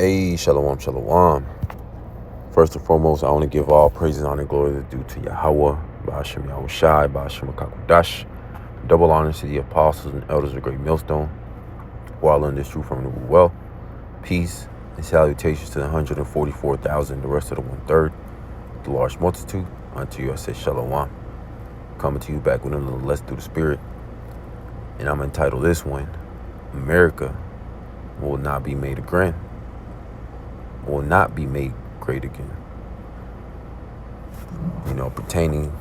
Hey, shalom, shalom. First and foremost, I want to give all praises, honor, and glory due to Yahweh, Ba'ashem Yahweh Shai, Ba'ashem Kakwadash. Double honors to the apostles and elders of the great millstone, who all learn this truth from the well. Peace and salutations to the 144,000, the rest of the 1/3, the large multitude. Unto you I say shalom. Coming to you back with another lesson through the spirit. And I'm entitled this one, America will not be made again. Will not be made great again. Pertaining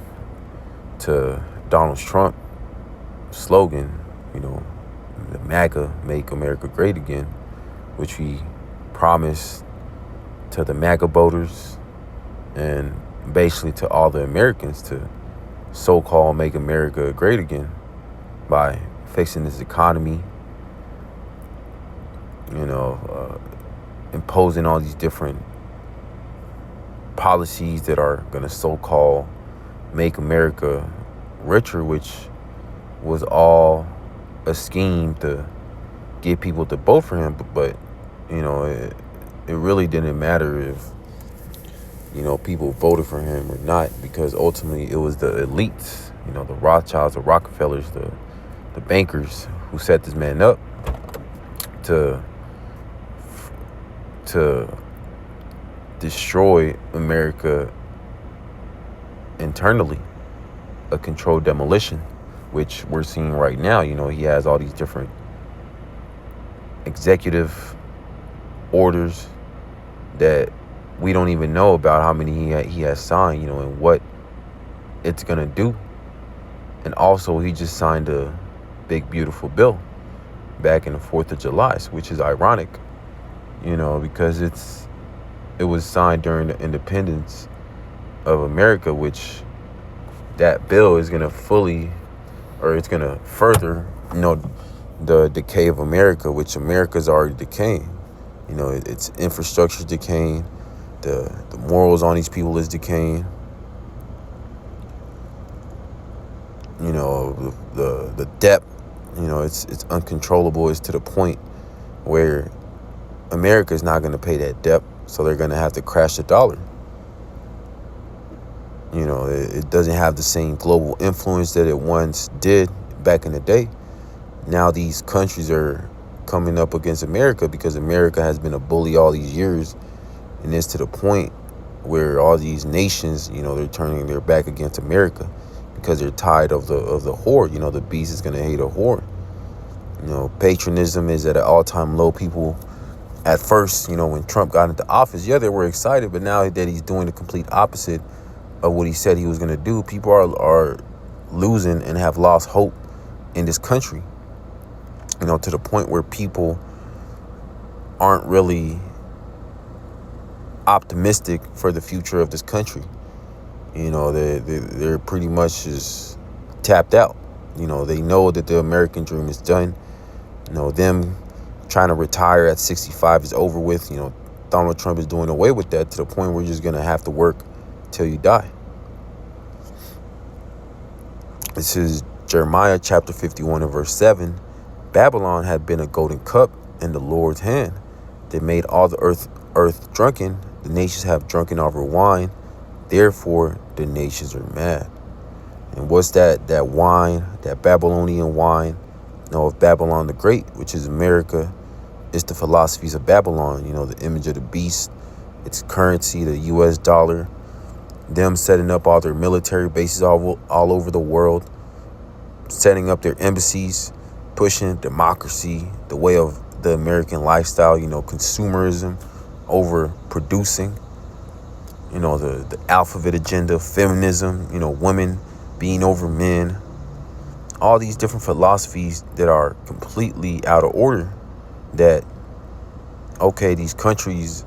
to Donald Trump slogan, the MAGA, Make America Great Again, which he promised to the MAGA voters and basically to all the Americans to so-called make America great again by fixing this economy, imposing all these different policies that are going to so-called make America richer, which was all a scheme to get people to vote for him. But it really didn't matter if, people voted for him or not, because ultimately it was the elites, the Rothschilds, the Rockefellers, the bankers who set this man up to destroy America internally, a controlled demolition, which we're seeing right now. He has all these different executive orders that we don't even know about how many he has signed, and what it's going to do. And also he just signed a big, beautiful bill back in the 4th of July, which is ironic, because it was signed during the independence of America, which that bill is going to it's going to further, the decay of America, which America's already decaying. Its infrastructure is decaying. The morals on these people is decaying. The debt, it's uncontrollable. It's to the point where America is not going to pay that debt, so they're going to have to crash the dollar. It doesn't have the same global influence that it once did back in the day. Now these countries are coming up against America because America has been a bully all these years, and it's to the point where all these nations, they're turning their back against America because they're tired of the whore. The beast is going to hate a whore. Patriotism is at an all-time low. People at first, when Trump got into office, they were excited, but now that he's doing the complete opposite of what he said he was going to do, people are losing and have lost hope in this country, to the point where people aren't really optimistic for the future of this country. They're pretty much just tapped out. They know that the American dream is done. Them trying to retire at 65 is over with. Donald Trump is doing away with that to the point where you're just going to have to work till you die. This is Jeremiah chapter 51 and verse 7. Babylon had been a golden cup in the Lord's hand. They made all the earth drunken. The nations have drunken over wine. Therefore, the nations are mad. And what's that wine, that Babylonian wine? Of Babylon the Great, which is America. It's the philosophies of Babylon, the image of the beast, its currency, the U.S. dollar, them setting up all their military bases all over the world, setting up their embassies, pushing democracy, the way of the American lifestyle, consumerism over producing, the alphabet agenda, feminism, women being over men, all these different philosophies that are completely out of order. That, okay, these countries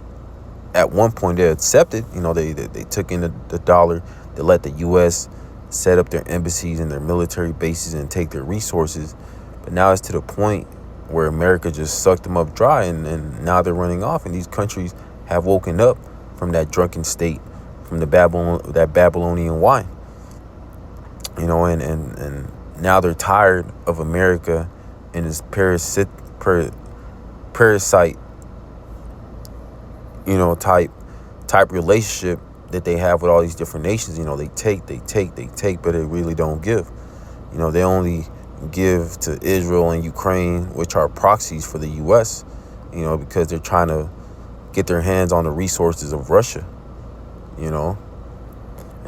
at one point they accepted, they took in the dollar, they let the U.S. set up their embassies and their military bases and take their resources. But now it's to the point where America just sucked them up dry, and now they're running off, and these countries have woken up from that drunken state, from that Babylonian wine, and now they're tired of America and its parasite type relationship that they have with all these different nations. They take, but they really don't give. They only give to Israel and Ukraine, which are proxies for the U.S., because they're trying to get their hands on the resources of Russia, and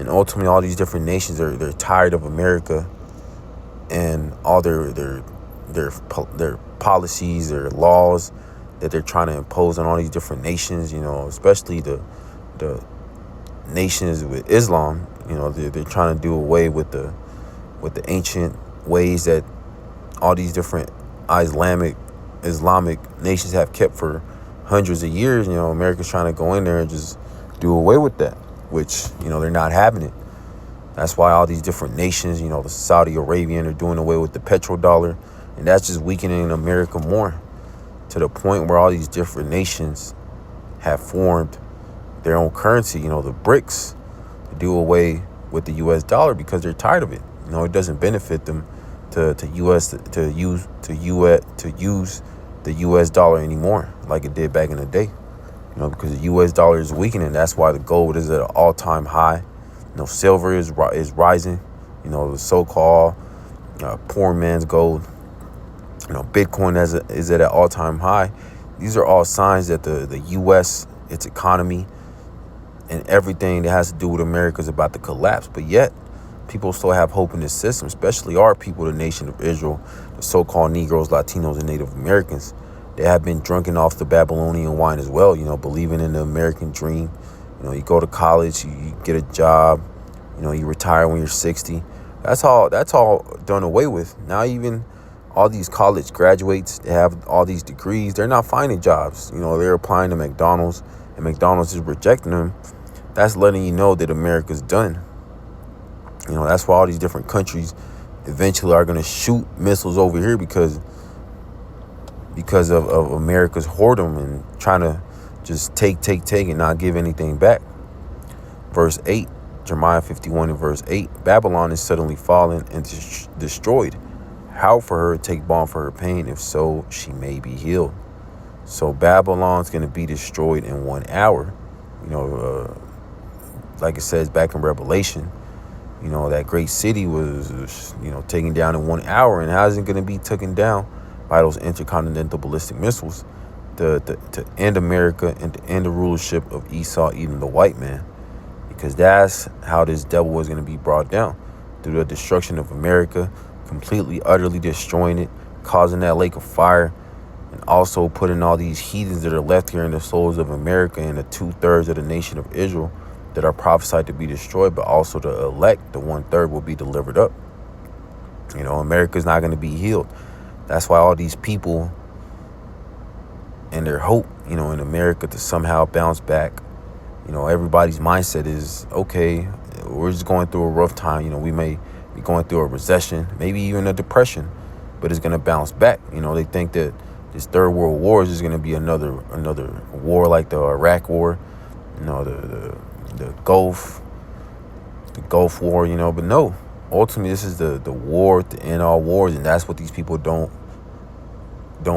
ultimately all these different nations they're tired of America and all their policies, their laws that they're trying to impose on all these different nations, especially the nations with Islam. They're trying to do away with the ancient ways that all these different Islamic nations have kept for hundreds of years. America's trying to go in there and just do away with that, which, they're not having it. That's why all these different nations, the Saudi Arabian are doing away with the petrodollar, and that's just weakening America more, to the point where all these different nations have formed their own currency, the BRICS, to do away with the U.S. dollar because they're tired of it. It doesn't benefit them to use the U.S. dollar anymore like it did back in the day. Because the U.S. dollar is weakening. That's why the gold is at an all-time high. Silver is rising. The so-called poor man's gold. Bitcoin is at an all-time high. These are all signs that the U.S., its economy, and everything that has to do with America is about to collapse. But yet, people still have hope in this system, especially our people, the nation of Israel, the so-called Negroes, Latinos, and Native Americans. They have been drunken off the Babylonian wine as well, believing in the American dream. You go to college, you get a job, you retire when you're 60. That's all done away with. Now even all these college graduates, they have all these degrees, they're not finding jobs. They're applying to McDonald's, and McDonald's is rejecting them. That's letting you know that America's done. That's why all these different countries eventually are going to shoot missiles over here because of America's whoredom and trying to just take and not give anything back. Verse 8, Jeremiah 51 and verse 8, Babylon is suddenly fallen and destroyed. How for her take balm for her pain, if so she may be healed. So Babylon's going to be destroyed in 1 hour. Like it says back in Revelation, that great city was, taken down in 1 hour. And how is it going to be taken down? By those intercontinental ballistic missiles to end America and to end the rulership of Esau, even the white man. Because that's how this devil was going to be brought down, through the destruction of America, completely, utterly destroying it, causing that lake of fire, and also putting all these heathens that are left here in the souls of America and the 2/3 of the nation of Israel that are prophesied to be destroyed, but also the elect, the 1/3, will be delivered up. America's not going to be healed. That's why all these people and their hope, in America to somehow bounce back, everybody's mindset is, okay, we're just going through a rough time. We may be going through a recession, maybe even a depression, but it's going to bounce back. They think that this third world war is just going to be another war like the Iraq war, the Gulf War, but no. Ultimately, this is the war to end all wars, and that's what these people don't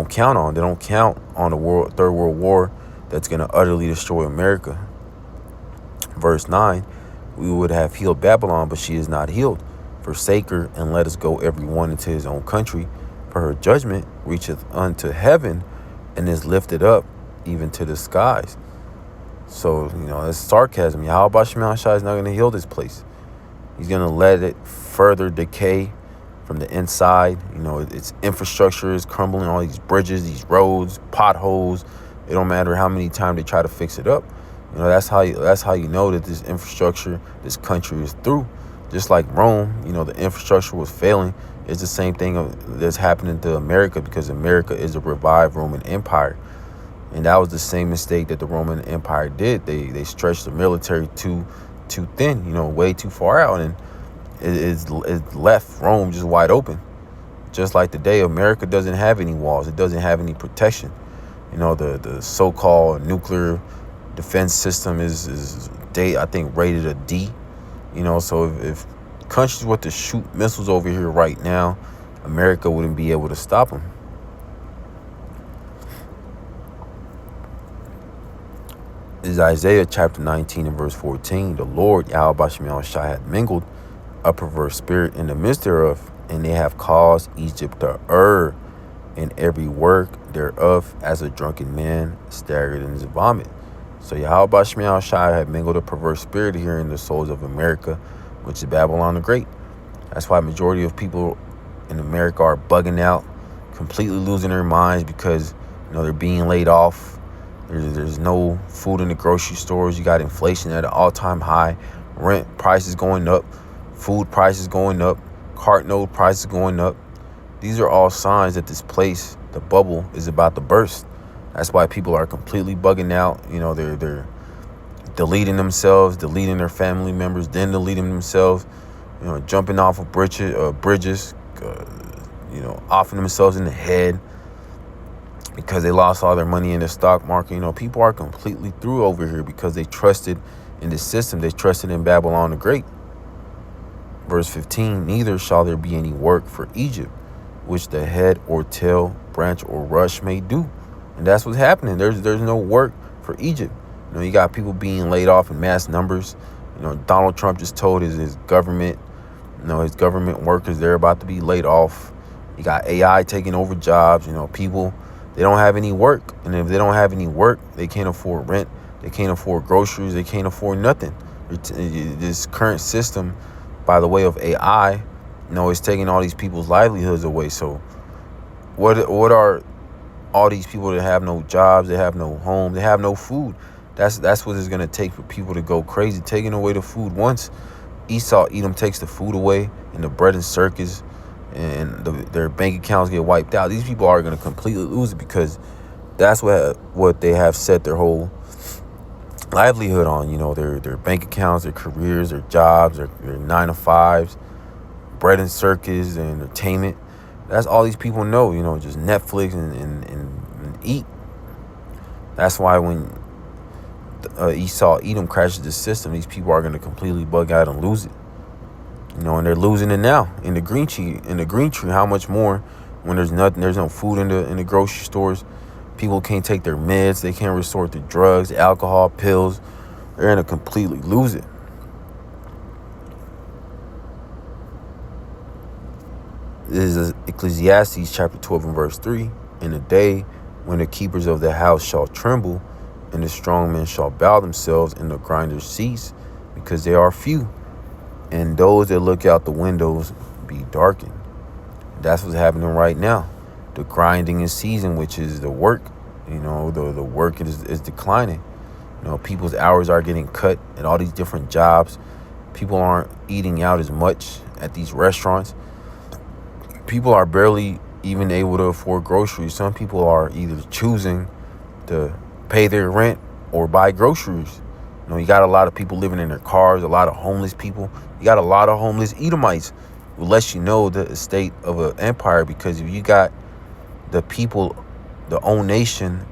count on. They don't count on the third world war that's going to utterly destroy America. Verse 9, we would have healed Babylon, but she is not healed. Forsake her, and let us go every one into his own country. For her judgment reacheth unto heaven, and is lifted up even to the skies. So, that's sarcasm. Yahweh Shema Shai is not going to heal this place. He's going to let it further decay from the inside. Its infrastructure is crumbling, all these bridges, these roads, potholes. It don't matter how many times they try to fix it up. That's how you know that this infrastructure, this country is through. Just like Rome, the infrastructure was failing. It's the same thing that's happening to America, because America is a revived Roman Empire. And that was the same mistake that the Roman Empire did. They stretched the military too thin, way too far out, and it left Rome just wide open. Just like today, America doesn't have any walls. It doesn't have any protection. The so-called nuclear defense system is I think rated a D. So if countries were to shoot missiles over here right now, America wouldn't be able to stop them. This is Isaiah chapter 19 and verse 14. The Lord Yahweh Bashem Yahushua had mingled a perverse spirit in the midst thereof, and they have caused Egypt to err in every work thereof, as a drunken man staggered in his vomit. So Yahweh Bashem Yahushua had mingled a perverse spirit here in the souls of America, which is Babylon the Great. That's why majority of people in America are bugging out, completely losing their minds because they're being laid off. There's no food in the grocery stores. You got inflation at an all-time high, rent prices going up, food prices going up, cart note prices going up. These are all signs that this place, the bubble, is about to burst. That's why people are completely bugging out. They're deleting themselves, deleting their family members, then deleting themselves. Jumping off of bridges, offing themselves in the head because they lost all their money in the stock market. People are completely through over here because they trusted in the system. They trusted in Babylon the Great. Verse 15, neither shall there be any work for Egypt, which the head or tail, branch or rush may do. And that's what's happening. There's no work for Egypt. You got people being laid off in mass numbers. Donald Trump just told his government, his government workers, they're about to be laid off. You got AI taking over jobs. People, they don't have any work. And if they don't have any work, they can't afford rent. They can't afford groceries. They can't afford nothing. This current system, by the way of AI, is taking all these people's livelihoods away. So what are all these people that have no jobs, they have no home, they have no food? That's what it's going to take for people to go crazy, taking away the food. Once Esau, Edom takes the food away and the bread and circus and their bank accounts get wiped out, these people are going to completely lose it because that's what they have set their whole livelihood on. Their bank accounts, their careers, their jobs, their 9-to-5s, bread and circus and entertainment. That's all these people know, just Netflix and eat. That's why when Esau, Edom crashes the system, these people are going to completely bug out and lose it. And they're losing it now in the green tree. How much more when there's no food in the grocery stores? People can't take their meds. They can't resort to drugs, alcohol, pills. They're going to completely lose it. This is Ecclesiastes chapter 12 and verse 3. In the day when the keepers of the house shall tremble, and the strong men shall bow themselves, and the grinders cease, because they are few, and those that look out the windows be darkened. That's what's happening right now. The grinding is ceasing, which is the work. The work is declining. People's hours are getting cut at all these different jobs. People aren't eating out as much at these restaurants. People are barely even able to afford groceries. Some people are either choosing to pay their rent or buy groceries. You got a lot of people living in their cars, a lot of homeless people. You got a lot of homeless Edomites, who lets you know the state of an empire, because if you got the people, the own nation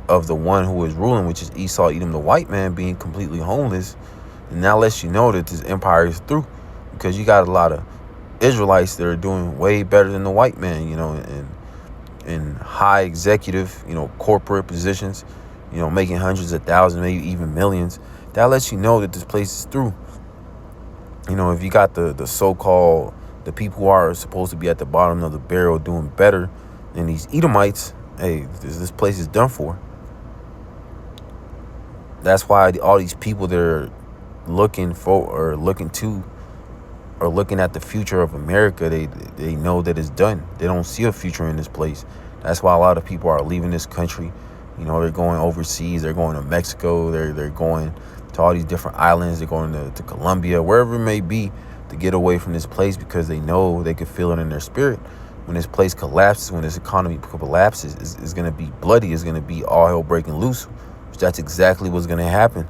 of the one who is ruling, which is Esau, Edom, the white man, being completely homeless, and that lets you know that this empire is through, because you got a lot of Israelites that are doing way better than the white man, in high executive, corporate positions, making hundreds of thousands, maybe even millions. That lets you know that this place is through. If you got the so-called, the people who are supposed to be at the bottom of the barrel doing better than these Edomites, hey, this place is done for. That's why all these people that are looking at the future of America, they know that it's done. They don't see a future in this place. That's why a lot of people are leaving this country. They're going overseas. They're going to Mexico. They're going to all these different islands. They're going to Colombia, wherever it may be, to get away from this place, because they know they can feel it in their spirit. When this place collapses, when this economy collapses, it's going to be bloody. It's going to be all hell breaking loose. That's exactly what's going to happen.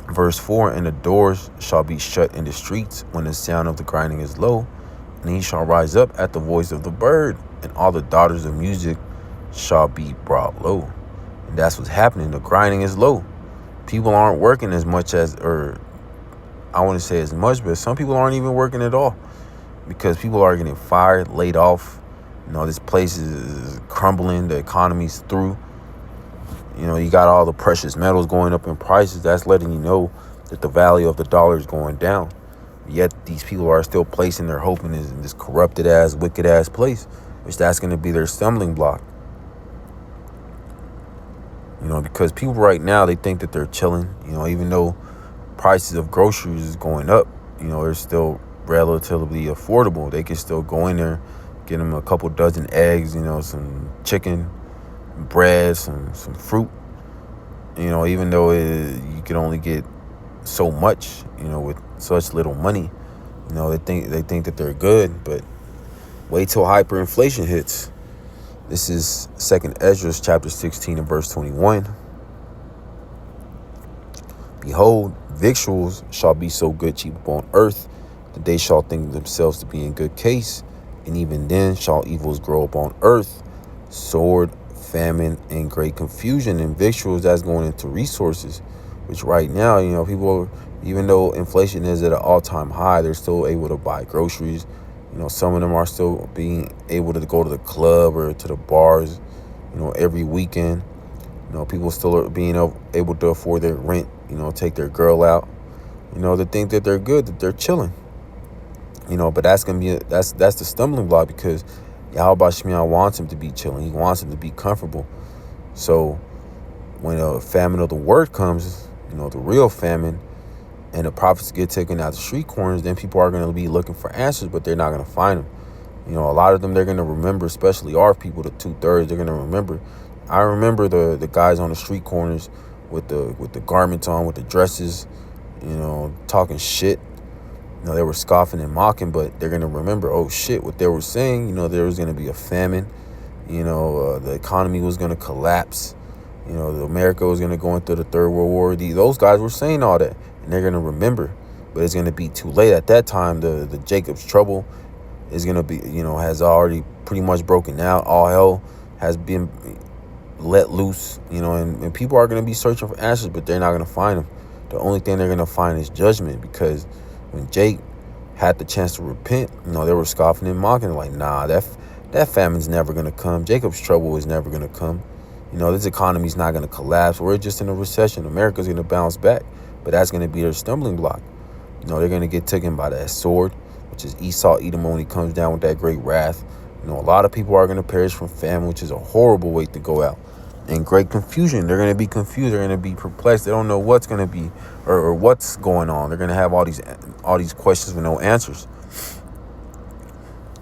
Verse 4, and the doors shall be shut in the streets when the sound of the grinding is low, and he shall rise up at the voice of the bird, and all the daughters of music shall be brought low. And that's what's happening. The grinding is low. People aren't working as much as, or I want to say as much, but some people aren't even working at all, because people are getting fired, laid off. This place is crumbling. The economy's through. You know, you got all the precious metals going up in prices. That's letting you know that the value of the dollar is going down. Yet these people are still placing their hope in this corrupted ass, wicked ass place, which that's going to be their stumbling block. You know, because people right now, they think that they're chilling. You know, even though prices of groceries is going up, you know, they're still relatively affordable. They can still go in there, get them a couple dozen eggs, you know, some chicken, bread, some fruit. You know, even though you can only get so much, you know, with such little money. You know, they think that they're good, but wait till hyperinflation hits. This is 2nd Ezra chapter 16 and verse 21. Behold, victuals shall be so good cheap upon earth that they shall think themselves to be in good case, and even then shall evils grow upon earth, sword, famine, and great confusion. And victuals, that's going into resources, which right now, you know, people, even though inflation is at an all-time high, they're still able to buy groceries. You know, some of them are still being able to go to the club or to the bars, you know, every weekend. You know, people still are being able to afford their rent, you know, take their girl out. You know, they think that they're good, that they're chilling. You know, but that's going to be, that's the stumbling block, because Yahweh Shemiah wants him to be chilling. He wants him to be comfortable. So when a famine of the word comes, you know, the real famine, and the prophets get taken out the street corners, then people are going to be looking for answers, but they're not going to find them. You know, a lot of them, they're going to remember, especially our people, the 2/3, they're going to remember. I remember the guys on the street corners with the garments on, with the dresses, you know, talking shit. You know, they were scoffing and mocking, but they're going to remember, oh shit, what they were saying. You know, there was going to be a famine. You know, the economy was going to collapse. You know, America was going to go into the Third World War. Those guys were saying all that, and they're going to remember. But it's going to be too late. At that time, the Jacob's trouble is going to be, you know, has already pretty much broken out. All hell has been let loose, you know, and people are going to be searching for answers, but they're not going to find them. The only thing they're going to find is judgment, because when Jake had the chance to repent, you know, they were scoffing and mocking, like, nah, that famine's never going to come. Jacob's trouble is never going to come. You know, this economy's not going to collapse. We're just in a recession. America's going to bounce back. But that's going to be their stumbling block. You know, they're going to get taken by that sword, which is Esau, Edom, when he comes down with that great wrath. You know, a lot of people are going to perish from famine, which is a horrible way to go out. And great confusion. They're going to be confused. They're going to be perplexed. They don't know what's going to be or what's going on. They're going to have all these questions with no answers.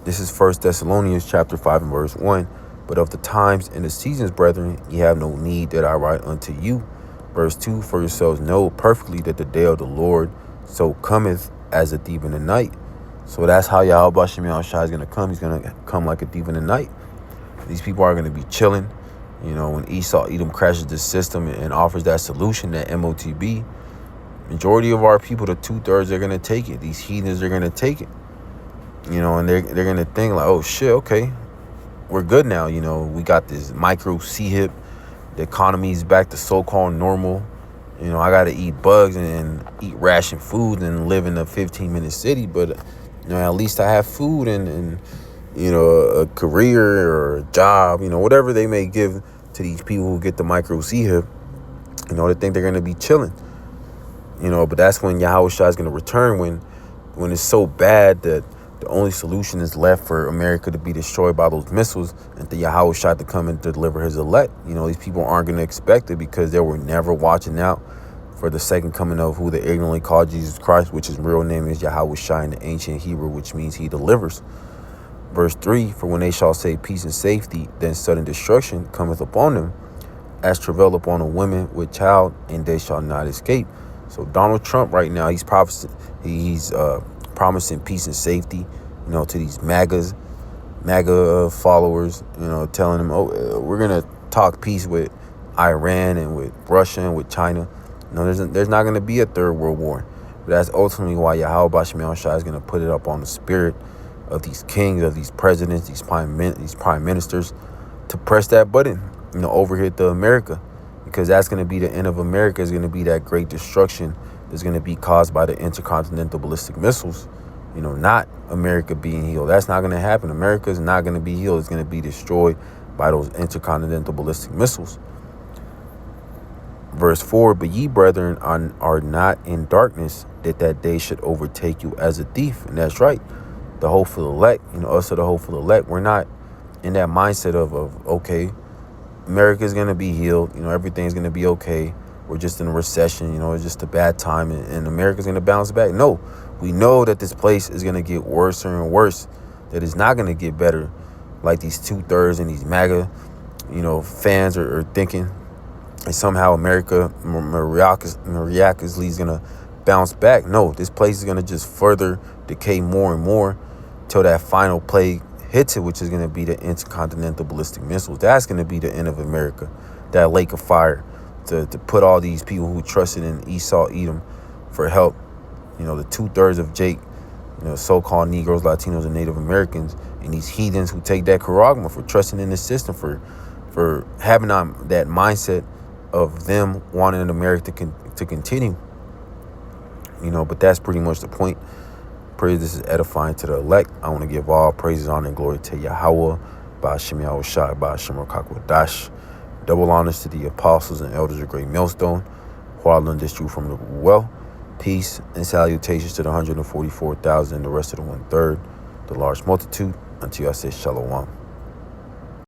This is 1 Thessalonians chapter 5 and verse 1. But of the times and the seasons, brethren, ye have no need that I write unto you. Verse 2, for yourselves know perfectly that the day of the Lord so cometh as a thief in the night. So that's how Yahweh Shemiah Shai is going to come. He's going to come like a thief in the night. These people are going to be chilling. You know, when Esau, Edom crashes the system and offers that solution, that MOTB, majority of our people, the 2/3, they're going to take it. These heathens are going to take it. You know, and they're going to think like, oh, shit, okay, we're good now. You know, we got this micro C-hip. The economy's back to so-called normal. You know, I got to eat bugs and eat ration food and live in a 15-minute city. But, you know, at least I have food and you know, a career or a job, you know, whatever they may give to these people who get the micro C-hip. You know, they think they're going to be chilling. You know, but that's when Yahweh Shai is going to return, when it's so bad that the only solution is left for America to be destroyed by those missiles, and the Yahweh Shai to come and deliver his elect. You know, these people aren't going to expect it, because they were never watching out for the second coming of who they ignorantly call Jesus Christ, which his real name is Yahweh Shai in the ancient Hebrew, which means he delivers. Verse 3, for when they shall say peace and safety, then sudden destruction cometh upon them, as travail upon a woman with child, and they shall not escape. So Donald Trump right now, he's promising peace and safety, you know, to these MAGA followers, you know, telling them, oh, we're going to talk peace with Iran and with Russia and with China. You know, there's not going to be a third world war. But that's ultimately why Yahweh Shemiah Shai is going to put it up on the spirit of these kings, of these presidents, these prime ministers, to press that button, you know, overhit the America, because that's going to be the end of America. Is going to be that great destruction that's going to be caused by the intercontinental ballistic missiles. You know, not America being healed. That's not going to happen. America is not going to be healed. It's going to be destroyed by those intercontinental ballistic missiles. Verse 4, but ye, brethren, are not in darkness, that day should overtake you as a thief. And that's right. The hopeful elect, us are the hopeful elect. We're not in that mindset of okay, America's going to be healed. Everything's going to be okay. We're just in a recession. It's just a bad time and America's going to bounce back. No, we know that this place is going to get worse and worse, that it's not going to get better like these 2/3 and these MAGA, fans are thinking. And somehow America miraculously is going to bounce back. No, this place is going to just further decay more and more till that final plague hits it, which is going to be the intercontinental ballistic missiles. That's going to be the end of America, that lake of fire, to put all these people who trusted in Esau, Edom for help. The 2/3 of Jake, so-called Negroes, Latinos, and Native Americans, and these heathens who take that charagma for trusting in the system, for having that mindset of them wanting America to continue. But that's pretty much the point. Pray this is edifying to the elect. I want to give all praises, honor, and glory to Yahweh, Ba'ashem Yahushai, Ba'ashem Rakakwadash. Double honors to the apostles and elders of Great Millstone, who I learned this truth from the well. Peace and salutations to the 144,000 and the rest of the 1/3, the large multitude. Until I say shalom.